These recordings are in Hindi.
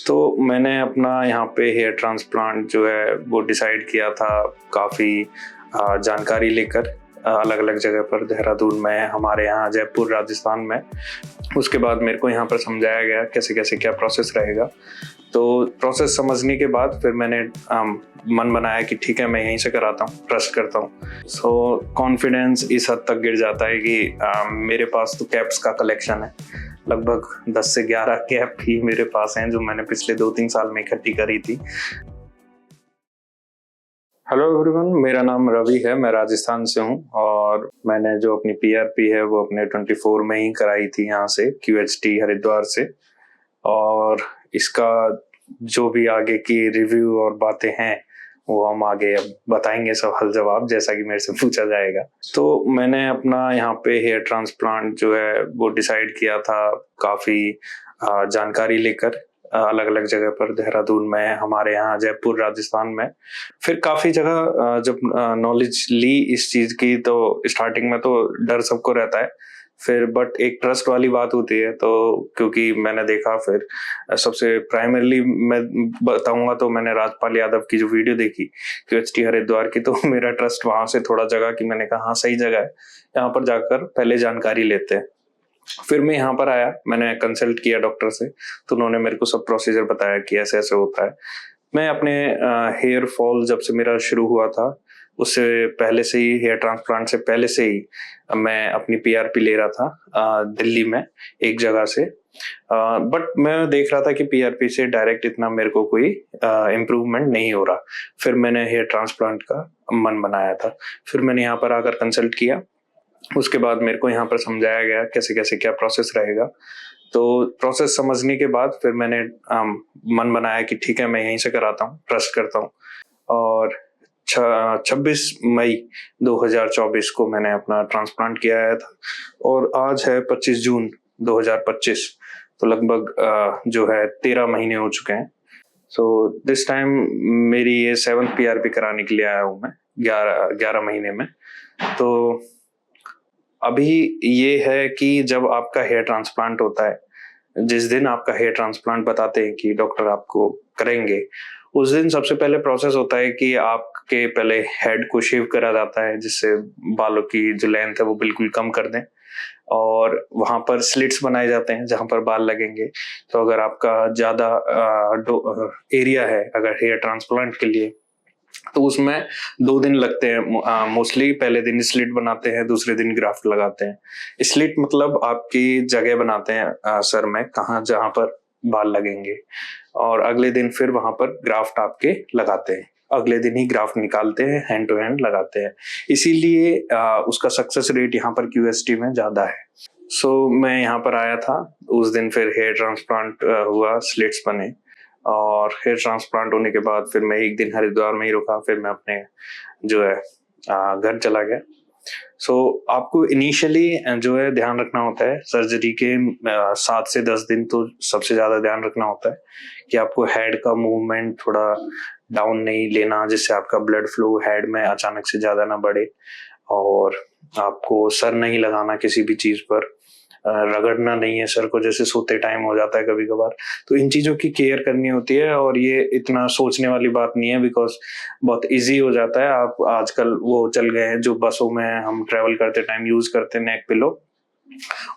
तो मैंने अपना यहाँ पे हेयर ट्रांसप्लांट जो है वो डिसाइड किया था काफ़ी जानकारी लेकर अलग अलग जगह पर, देहरादून में, हमारे यहाँ जयपुर राजस्थान में। उसके बाद मेरे को यहाँ पर समझाया गया कैसे कैसे क्या प्रोसेस रहेगा। तो प्रोसेस समझने के बाद फिर मैंने मन बनाया कि ठीक है मैं यहीं से कराता हूँ, ट्रस्ट करता हूँ। सो कॉन्फिडेंस इस हद तक गिर जाता है कि मेरे पास तो कैप्स का कलेक्शन है, लगभग 10 से 11 कैप ही मेरे पास हैं जो मैंने पिछले 2-3 साल में इकट्ठी करी थी। हेलो एवरीवन, मेरा नाम रवि है, मैं राजस्थान से हूँ और मैंने जो अपनी पीआरपी है वो अपने 24 में ही कराई थी यहाँ से QHT हरिद्वार से। और इसका जो भी आगे की रिव्यू और बातें हैं वो हम आगे अब बताएंगे, सवाल जवाब जैसा कि मेरे से पूछा जाएगा। तो मैंने अपना यहाँ पे हेयर ट्रांसप्लांट जो है वो डिसाइड किया था काफ़ी जानकारी लेकर अलग अलग जगह पर, देहरादून में, हमारे यहाँ जयपुर राजस्थान में। फिर काफ़ी जगह जब नॉलेज ली इस चीज़ की तो स्टार्टिंग में तो डर सबको रहता है, फिर बट एक ट्रस्ट वाली बात होती है। तो क्योंकि मैंने देखा, फिर सबसे प्राइमरली मैं बताऊंगा तो मैंने राजपाल यादव की जो वीडियो देखी QHT हरिद्वार की, तो मेरा ट्रस्ट वहां से थोड़ा जगा कि मैंने कहा हाँ सही जगह है, यहाँ पर जाकर पहले जानकारी लेते हैं। फिर मैं यहाँ पर आया, मैंने कंसल्ट किया डॉक्टर से, तो उन्होंने मेरे को सब प्रोसीजर बताया कि ऐसे ऐसे होता है। मैं अपने हेयर फॉल जब से मेरा शुरू हुआ था उससे पहले से ही, हेयर ट्रांसप्लांट से पहले से ही मैं अपनी पीआरपी ले रहा था दिल्ली में एक जगह से। बट मैं देख रहा था कि पीआरपी से डायरेक्ट इतना मेरे को कोई इम्प्रूवमेंट नहीं हो रहा। फिर मैंने हेयर ट्रांसप्लांट का मन बनाया था, फिर मैंने यहाँ पर आकर कंसल्ट किया। उसके बाद मेरे को यहाँ पर समझाया गया कैसे कैसे क्या प्रोसेस रहेगा। तो प्रोसेस समझने के बाद फिर मैंने मन बनाया कि ठीक है मैं यहीं से कराता हूँ, ट्रस्ट करता हूँ। और 26 मई 2024 को मैंने अपना ट्रांसप्लांट किया है था और आज है 25 जून 2025। तो लगभग जो है 13 महीने हो चुके हैं। सो दिस टाइम मेरी ये 7th पीआरपी कराने के लिए आया हूँ मैं 11 महीने में। तो अभी ये है कि जब आपका हेयर ट्रांसप्लांट होता है, जिस दिन आपका हेयर ट्रांसप्लांट बताते हैं कि डॉक्टर आपको करेंगे, उस दिन सबसे पहले प्रोसेस होता है कि आपके पहले हेड को शेव करा जाता है, जिससे बालों की जो लेंथ है वो बिल्कुल कम कर दें। और वहां पर स्लिट्स बनाए जाते हैं जहां पर बाल लगेंगे। तो अगर आपका ज्यादा एरिया है अगर हेयर ट्रांसप्लांट के लिए, तो उसमें 2 दिन लगते हैं मोस्टली। पहले दिन स्लिट बनाते हैं, दूसरे दिन ग्राफ्ट लगाते हैं। स्लिट मतलब आपकी जगह बनाते हैं सर में, कहाँ जहां पर बाल लगेंगे, और अगले दिन फिर वहां पर ग्राफ्ट आपके लगाते हैं। अगले दिन ही ग्राफ्ट निकालते हैं, हैंड टू हैंड लगाते हैं। इसीलिए उसका सक्सेस रेट यहाँ पर QHT में ज्यादा है। सो मैं यहाँ पर आया था उस दिन, फिर हेयर ट्रांसप्लांट हुआ, स्लिट्स बने, और हेयर ट्रांसप्लांट होने के बाद फिर मैं एक दिन हरिद्वार में ही रुका। फिर मैं अपने जो है घर चला गया। सो आपको इनिशियली जो है ध्यान रखना होता है सर्जरी के 7 से 10 दिन, तो सबसे ज्यादा ध्यान रखना होता है कि आपको हेड का मूवमेंट थोड़ा डाउन नहीं लेना, जिससे आपका ब्लड फ्लो हेड में अचानक से ज्यादा ना बढ़े। और आपको सर नहीं लगाना किसी भी चीज पर, रगड़ना नहीं है सर को, जैसे सोते टाइम हो जाता है कभी कभार। तो इन चीजों की केयर करनी होती है, और ये इतना सोचने वाली बात नहीं है, बिकॉज बहुत इजी हो जाता है। आप आजकल वो चल गए हैं जो बसों में हम ट्रेवल करते टाइम यूज करते हैं, नेक पिलो,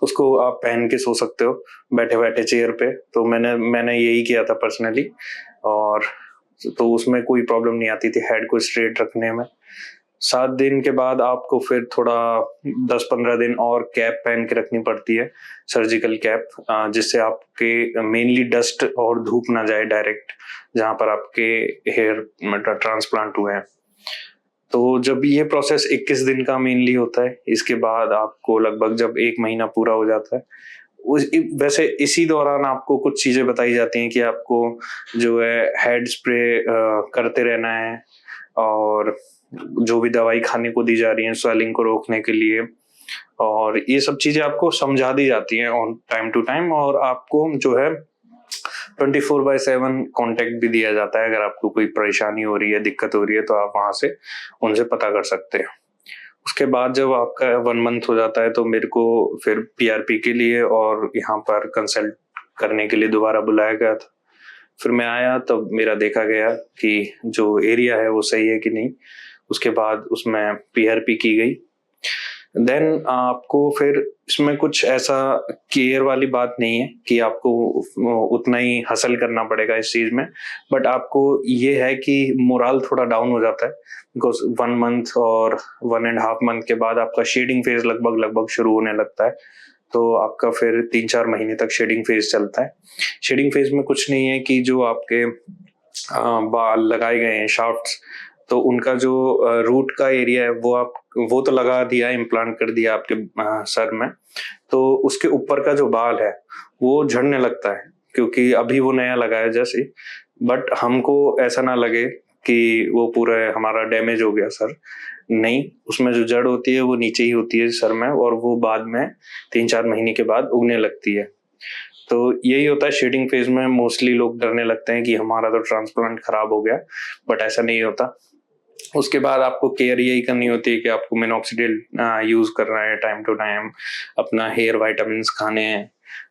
उसको आप पहन के सो सकते हो बैठे बैठे चेयर पे। तो मैंने यही किया था पर्सनली, और तो उसमें कोई प्रॉब्लम नहीं आती थी हेड को स्ट्रेट रखने में। 7 दिन के बाद आपको फिर थोड़ा 10-15 दिन और कैप पहन के रखनी पड़ती है, सर्जिकल कैप, जिससे आपके मेनली डस्ट और धूप ना जाए डायरेक्ट जहां पर आपके हेयर ट्रांसप्लांट हुए हैं। तो जब ये प्रोसेस 21 दिन का मेनली होता है, इसके बाद आपको लगभग जब 1 महीना पूरा हो जाता है, वैसे इसी दौरान आपको कुछ चीजें बताई जाती हैं कि आपको जो है हेड स्प्रे करते रहना है, और जो भी दवाई खाने को दी जा रही है स्वेलिंग को रोकने के लिए, और ये सब चीजें आपको समझा दी जाती हैं ऑन टाइम टू टाइम। और आपको जो है 24/7 कांटेक्ट भी दिया जाता है। अगर आपको कोई परेशानी हो रही है, दिक्कत हो रही है, तो आप वहां से उनसे पता कर सकते हैं। उसके बाद जब आपका 1 मंथ हो जाता है तो मेरे को फिर पीआरपी के लिए और यहाँ पर कंसल्ट करने के लिए दोबारा बुलाया गया था। फिर मैं आया तब मेरा देखा गया कि जो एरिया है वो सही है कि नहीं। उसके बाद उसमें पीआरपी की गई। देन आपको फिर इसमें कुछ ऐसा केयर वाली बात नहीं है कि आपको उतना ही हसल करना पड़ेगा इस चीज में, बट आपको ये है कि मोरल थोड़ा डाउन हो जाता है, बिकॉज 1 मंथ और 1.5 मंथ के बाद आपका शेडिंग फेज लगभग लगभग शुरू होने लगता है। तो आपका फिर 3-4 महीने तक शेडिंग फेज चलता है। शेडिंग फेज में कुछ नहीं है कि जो आपके बाल लगाए गए हैं शाफ्ट्स, तो उनका जो रूट का एरिया है वो तो लगा दिया, इम्प्लांट कर दिया आपके सर में। तो उसके ऊपर का जो बाल है वो झड़ने लगता है, क्योंकि अभी वो नया लगाया जैसे। बट हमको ऐसा ना लगे कि वो पूरा हमारा डैमेज हो गया सर, नहीं, उसमें जो जड़ होती है वो नीचे ही होती है सर में, और वो बाद में 3-4 महीने के बाद उगने लगती है। तो यही होता है शेडिंग फेज में। मोस्टली लोग डरने लगते हैं कि हमारा तो ट्रांसप्लांट खराब हो गया, बट ऐसा नहीं होता। उसके बाद आपको केयर यही करनी होती है कि आपको मिनॉक्सिडिल यूज करना है टाइम टू टाइम, अपना हेयर वाइटामिन खाने हैं,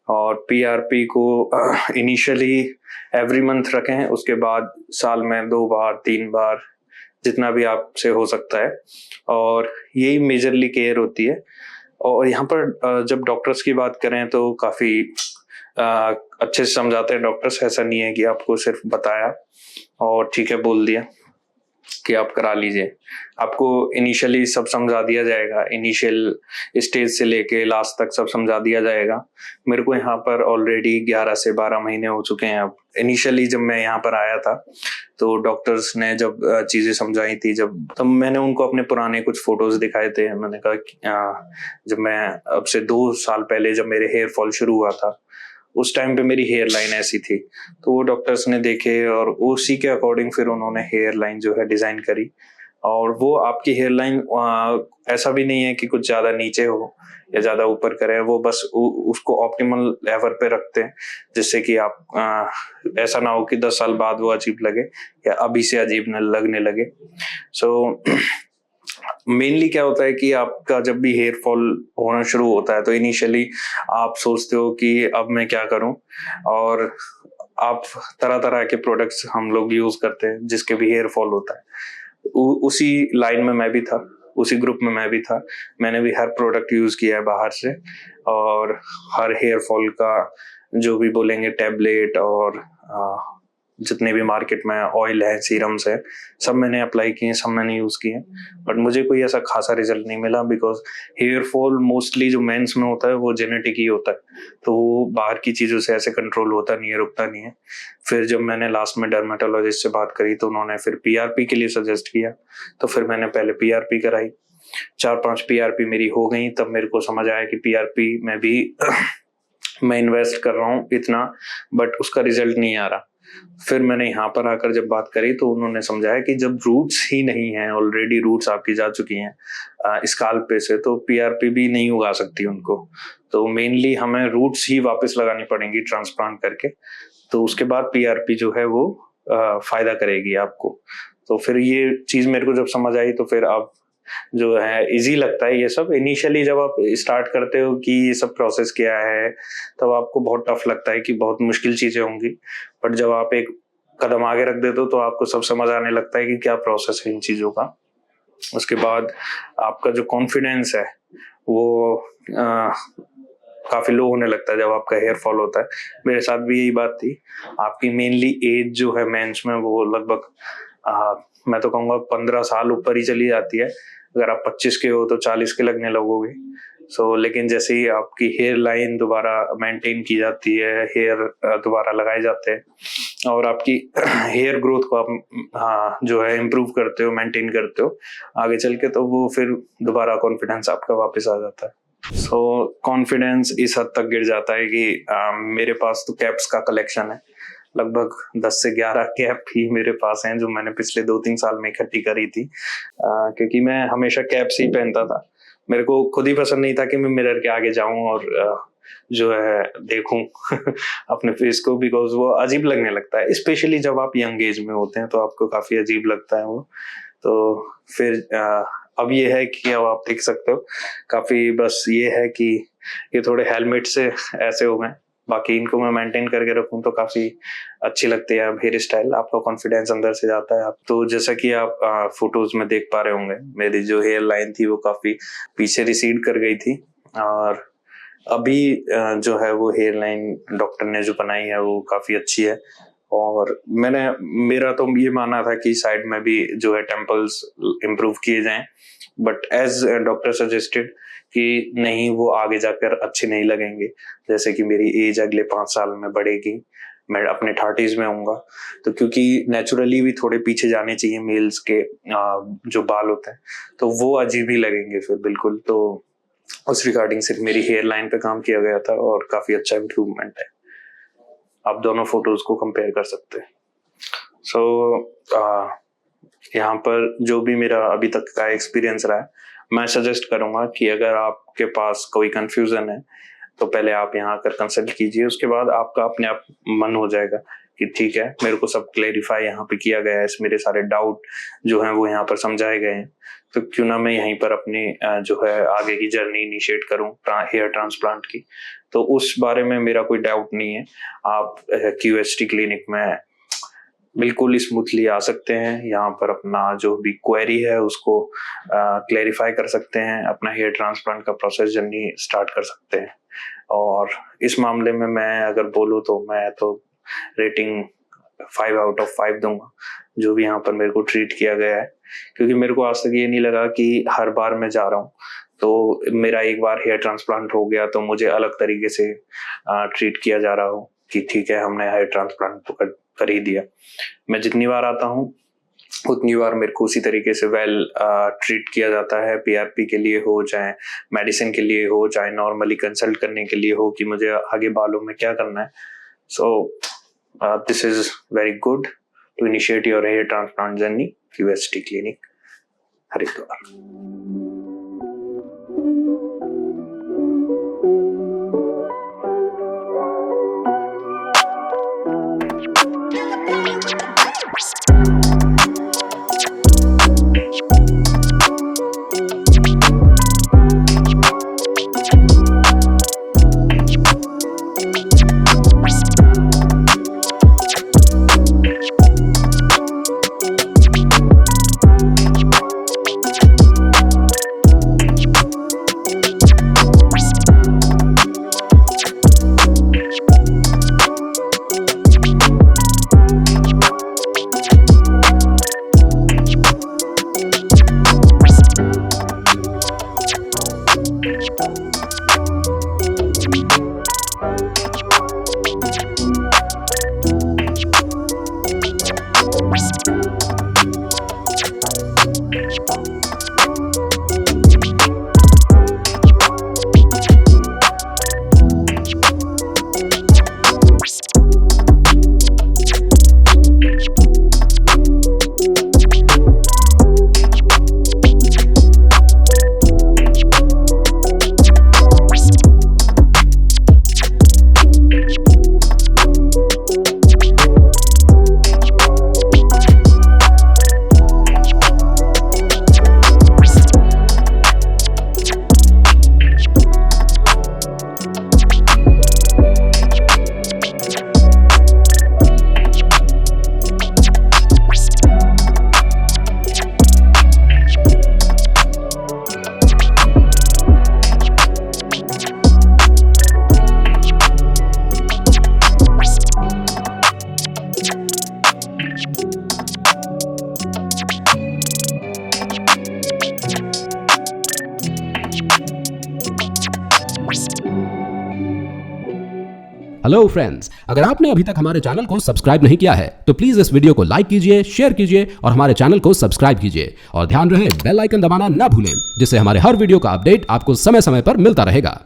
और पीआरपी को इनिशियली एवरी मंथ रखें। उसके बाद साल में 2 बार 3 बार जितना भी आपसे हो सकता है, और यही मेजरली केयर होती है। और यहाँ पर जब डॉक्टर्स की बात करें तो काफी अच्छे से समझाते हैं डॉक्टर्स। ऐसा नहीं है कि आपको सिर्फ बताया और ठीक है बोल दिया कि आप करा लीजिए। आपको इनिशियली सब समझा दिया जाएगा, इनिशियल स्टेज से लेके लास्ट तक सब समझा दिया जाएगा। मेरे को यहाँ पर ऑलरेडी 11 से 12 महीने हो चुके हैं अब। इनिशियली जब मैं यहाँ पर आया था तो डॉक्टर्स ने जब चीजें समझाई थी, जब तब मैंने उनको अपने पुराने कुछ फोटोज दिखाए थे। मैंने कहा कि जब मैं अब से 2 साल पहले जब मेरे हेयर फॉल शुरू हुआ था, उस टाइम पे मेरी हेयर लाइन ऐसी थी। तो वो डॉक्टर्स ने देखे और उसी के अकॉर्डिंग फिर उन्होंने हेयर लाइन जो है डिजाइन करी। और वो आपकी हेयर लाइन ऐसा भी नहीं है कि कुछ ज्यादा नीचे हो या ज्यादा ऊपर करें, वो बस उसको ऑप्टिमल लेवल पे रखते हैं, जिससे कि आप ऐसा ना हो कि 10 साल बाद वो अजीब लगे या अभी से अजीब न लगने लगे। सो मेनली क्या होता है कि आपका जब भी हेयर फॉल होना शुरू होता है तो इनिशियली आप सोचते हो कि अब मैं क्या करूं, और आप तरह तरह के प्रोडक्ट्स हम लोग यूज करते हैं जिसके भी हेयर फॉल होता है। उसी लाइन में मैं भी था, उसी ग्रुप में मैं भी था। मैंने भी हर प्रोडक्ट यूज किया है बाहर से, और हर हेयर फॉल का जो भी बोलेंगे टैबलेट और जितने भी मार्केट में ऑयल है, सीरम्स है, सब मैंने अप्लाई किए, सब मैंने यूज किए। बट मुझे कोई ऐसा खासा रिजल्ट नहीं मिला, बिकॉज हेयर फॉल मोस्टली जो मेंस में होता है वो जेनेटिक ही होता है, तो वो बाहर की चीजों से ऐसे कंट्रोल होता नहीं है, रुकता नहीं है। फिर जब मैंने लास्ट में डर्मेटोलॉजिस्ट से बात करी तो उन्होंने फिर पीआरपी के लिए सजेस्ट किया, तो फिर मैंने पहले पीआरपी कराई। 4-5 पीआरपी मेरी हो गई, तब मेरे को समझ आया कि पीआरपी में भी मैं इन्वेस्ट कर रहा हूँ इतना, बट उसका रिजल्ट नहीं आ रहा। फिर मैंने यहाँ पर आकर जब बात करी तो उन्होंने समझाया कि जब रूट्स ही नहीं है, ऑलरेडी रूट्स आपकी जा चुकी हैं स्काल्प पे से, तो पीआरपी भी नहीं उगा सकती उनको। तो मेनली हमें रूट्स ही वापस लगानी पड़ेंगी ट्रांसप्लांट करके, तो उसके बाद पीआरपी जो है वो फायदा करेगी आपको। तो फिर ये चीज मेरे को जब समझ आई तो फिर अब जो है इजी लगता है ये सब। इनिशियली जब आप स्टार्ट करते हो कि ये सब प्रोसेस क्या है, तब आपको बहुत टफ लगता है कि बहुत मुश्किल चीजें होंगी, बट जब आप एक कदम आगे रख देते हो तो आपको सब समझ आने लगता है कि क्या प्रोसेस है इन चीजों का। उसके बाद आपका जो कॉन्फिडेंस है वो काफी लो होने लगता है जब आपका हेयर फॉल होता है। मेरे साथ भी यही बात थी। आपकी मेनली एज जो है मेंस में वो लगभग मैं तो कहूंगा 15 साल ऊपर ही चली जाती है। अगर आप 25 के हो तो 40 के लगने लगोगे। लेकिन जैसे ही आपकी हेयर लाइन दोबारा मेंटेन की जाती है, हेयर दोबारा लगाए जाते हैं और आपकी हेयर ग्रोथ को आप जो है इम्प्रूव करते हो, मेंटेन करते हो आगे चल के, तो वो फिर दोबारा कॉन्फिडेंस आपका वापस आ जाता है। कॉन्फिडेंस इस हद तक गिर जाता है कि मेरे पास तो कैप्स का कलेक्शन है। लगभग 10 से 11 कैप ही मेरे पास हैं जो मैंने पिछले 2-3 साल में इकट्ठी करी थी, क्योंकि मैं हमेशा कैप्स ही पहनता था। मेरे को खुद ही पसंद नहीं था कि मैं मिरर के आगे जाऊं और जो है देखूं अपने फेस को, बिकॉज वो अजीब लगने लगता है, स्पेशली जब आप यंग एज में होते हैं तो आपको काफी अजीब लगता है वो। तो फिर अब ये है कि अब आप देख सकते हो काफी, बस ये है कि ये थोड़े हेलमेट से ऐसे हो गए, बाकी इनको मैं मेंटेन करके रखूं तो काफी अच्छी लगती है हेयर स्टाइल, आपका कॉन्फिडेंस अंदर से जाता है। आप तो जैसा कि आप फोटोज में देख पा रहे होंगे, मेरी जो हेयर लाइन थी वो काफी पीछे रिसीड कर गई थी, और अभी जो है वो हेयर लाइन डॉक्टर ने जो बनाई है वो काफी अच्छी है। और मेरा तो ये मानना था कि साइड में भी जो है टेम्पल्स इम्प्रूव किए जाएं, बट एज डॉक्टर सजेस्टेड कि नहीं, वो आगे जाकर अच्छे नहीं लगेंगे। जैसे कि मेरी एज अगले 5 साल में बढ़ेगी, मैं अपने 30s में आऊंगा, तो क्योंकि नेचुरली भी थोड़े पीछे जाने चाहिए मेल्स के जो बाल होते हैं, तो वो अजीब ही लगेंगे फिर बिल्कुल। तो उस रिगार्डिंग सिर्फ मेरी हेयर लाइन पे काम किया गया था और काफी अच्छा इम्प्रूवमेंट है। आप दोनों फोटोज को कंपेयर कर सकते हैं। यहाँ पर जो भी मेरा अभी तक का एक्सपीरियंस रहा है, मैं सजेस्ट करूंगा कि अगर आपके पास कोई कंफ्यूजन है तो पहले आप यहाँ आकर कंसल्ट कीजिए, उसके बाद आपका अपने आप मन हो जाएगा कि ठीक है, मेरे को सब क्लेरिफाई यहाँ पे किया गया है, मेरे सारे डाउट जो हैं वो यहाँ पर समझाए गए हैं, तो क्यों ना मैं यहीं पर अपनी जो है आगे की जर्नी इनिशिएट करूँ हेयर ट्रांसप्लांट की। तो उस बारे में मेरा कोई डाउट नहीं है। आप QHT क्लिनिक में बिल्कुल स्मूथली आ सकते हैं, यहाँ पर अपना जो भी क्वेरी है उसको क्लेरिफाई कर सकते हैं, अपना हेयर ट्रांसप्लांट का प्रोसेस जर्नी स्टार्ट कर सकते हैं। और इस मामले में मैं अगर बोलूँ तो मैं तो रेटिंग 5 आउट ऑफ 5 दूंगा, जो भी यहाँ पर मेरे को ट्रीट किया गया है, क्योंकि मेरे को आज तक ये नहीं लगा कि हर बार मैं जा रहा हूँ तो मेरा एक बार हेयर ट्रांसप्लांट हो गया तो मुझे अलग तरीके से ट्रीट किया जा रहा हो कि ठीक है, हमने हेयर ट्रांसप्लांट तो कर ही दिया। मैं जितनी बार आता हूँ उतनी बार मेरे को उसी तरीके से वेल ट्रीट किया जाता है, PRP के लिए हो, चाहे मेडिसिन के लिए हो, चाहे नॉर्मली कंसल्ट करने के लिए हो कि मुझे आगे बालों में क्या करना है। So this is very good to initiate your hair transplant journey, QHT clinic Haridwar. Hello friends, अगर आपने अभी तक हमारे चैनल को सब्सक्राइब नहीं किया है तो प्लीज इस वीडियो को लाइक कीजिए, शेयर कीजिए और हमारे चैनल को सब्सक्राइब कीजिए। और ध्यान रहे बेल आइकन दबाना ना भूलें, जिससे हमारे हर वीडियो का अपडेट आपको समय समय पर मिलता रहेगा।